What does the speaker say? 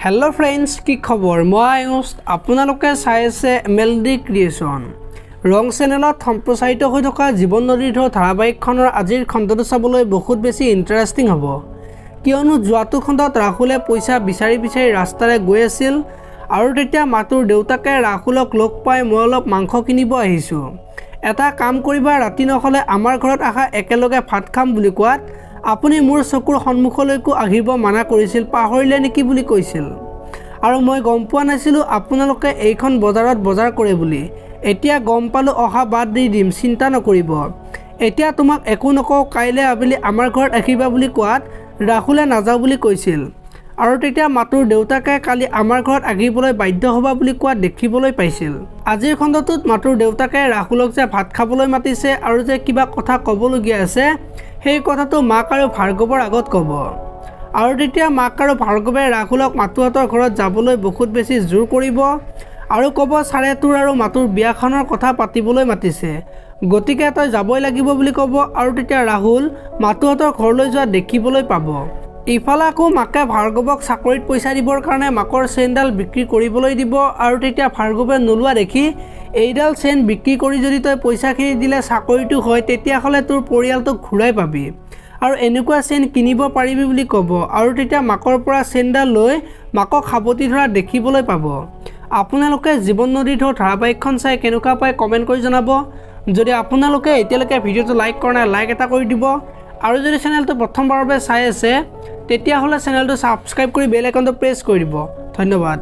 Hello friends की खबर मैं आयुष आपलोके चाই আছে মেলডি ক্ৰিয়েশ্যন ৰং চেনেলত সম্প্ৰচাৰিত হৈ থকা জীৱন নদীৰ ঢৌ ধাৰাবাহিকখনৰ আজিৰ খণ্ডটো চাবলৈ বহুত বেছি ইণ্টাৰেষ্টিং হ'ব কিয়নো যোৱাটো খণ্ডত ৰাহুলে পইচা বিচাৰি ৰাস্তাৰে গৈ আছিল আৰু তেতিয়া মাতুৰ দেউতাকে ৰাহুলক লগ পাই মই অলপ মাংস কিনিব আহিছোঁ এটা কাম কৰিবা ৰাতি নহলে আমাৰ ঘৰত আহা একেলগে ভাত খাম বুলি কোৱাত আপুনি মোৰ চকুৰ সন্মুখলৈকো আহিব মানা কৰিছিল পাহৰিলে নেকি বুলি কৈছিল আৰু মই গম পোৱা নাছিলো আপোনালোকে এইখন বজাৰত বজাৰ কৰে বুলি এতিয়া গম পালো অহা বাদ দি দিম চিন্তা নকৰিব এতিয়া তোমাক একো নকও কাইলে আবেলি আমাৰ ঘৰত আহিবা বুলি কোৱাত ৰাহুলে নাযাও বুলি কৈছিল আৰু তেতিয়া মাতুৰ দেউতাকে কালি আমাৰ ঘৰত আহিবলৈ বাধ্য হবা বুলি কোৱা দেখিবলৈ পাইছিল আজিৰ খণ্ডটোত মাতুৰ দেউতাকে ৰাহুলক যে ভাত খাবলৈ মাতিছে আৰু যে কিবা কথা ক'বলগীয়া আছে সেই কথাটো মাক আৰু ভাৰ্গৱৰ আগত ক'ব আৰু তেতিয়া মাক আৰু ভাৰ্গৱে ৰাহুলক মাতুহঁতৰ ঘৰত যাবলৈ বহুত বেছি জোৰ কৰিব আৰু ক'ব ছাৰে তোৰ আৰু মাতুৰ বিয়াখনৰ কথা পাতিবলৈ মাতিছে গতিকে তই যাবই লাগিব বুলি ক'ব আৰু তেতিয়া ৰাহুল মাতুহঁতৰ ঘৰলৈ যোৱা দেখিবলৈ পাব ইফালে আকৌ মাকে ভাৰ্গৱক চাকৰিত পইচা দিবৰ কাৰণে মাকৰ চেইনডাল বিক্ৰী কৰিবলৈ দিব আৰু তেতিয়া ভাৰ্গৱে নোলোৱা দেখি এইডাল চেইন বিক্ৰী কৰি যদি তই পইচাখিনি দিলে চাকৰিটো হয় তেতিয়াহ'লে তোৰ পৰিয়ালটোক ঘূৰাই পাবি আৰু এনেকুৱা চেইন কিনিব পাৰিবি বুলি ক'ব আৰু তেতিয়া মাকৰ পৰা চেইনডাল লৈ মাকক সাৱটি ধৰা দেখিবলৈ পাব আপোনালোকে জীৱন নদীৰ ঢৌ ধাৰাবাহিকখন চাই কেনেকুৱা পায় কমেণ্ট কৰি জনাব যদি আপোনালোকে এতিয়ালৈকে ভিডিঅ'টো লাইক কৰা নাই লাইক এটা কৰি দিব আৰু যদি চেনেলটো প্ৰথমবাৰৰ বাবে চাই আছে তেতিয়াহ'লে চেনেলটো ছাবস্ক্ৰাইব কৰি বেল আইকনটো প্ৰেছ কৰি দিব ধন্যবাদ।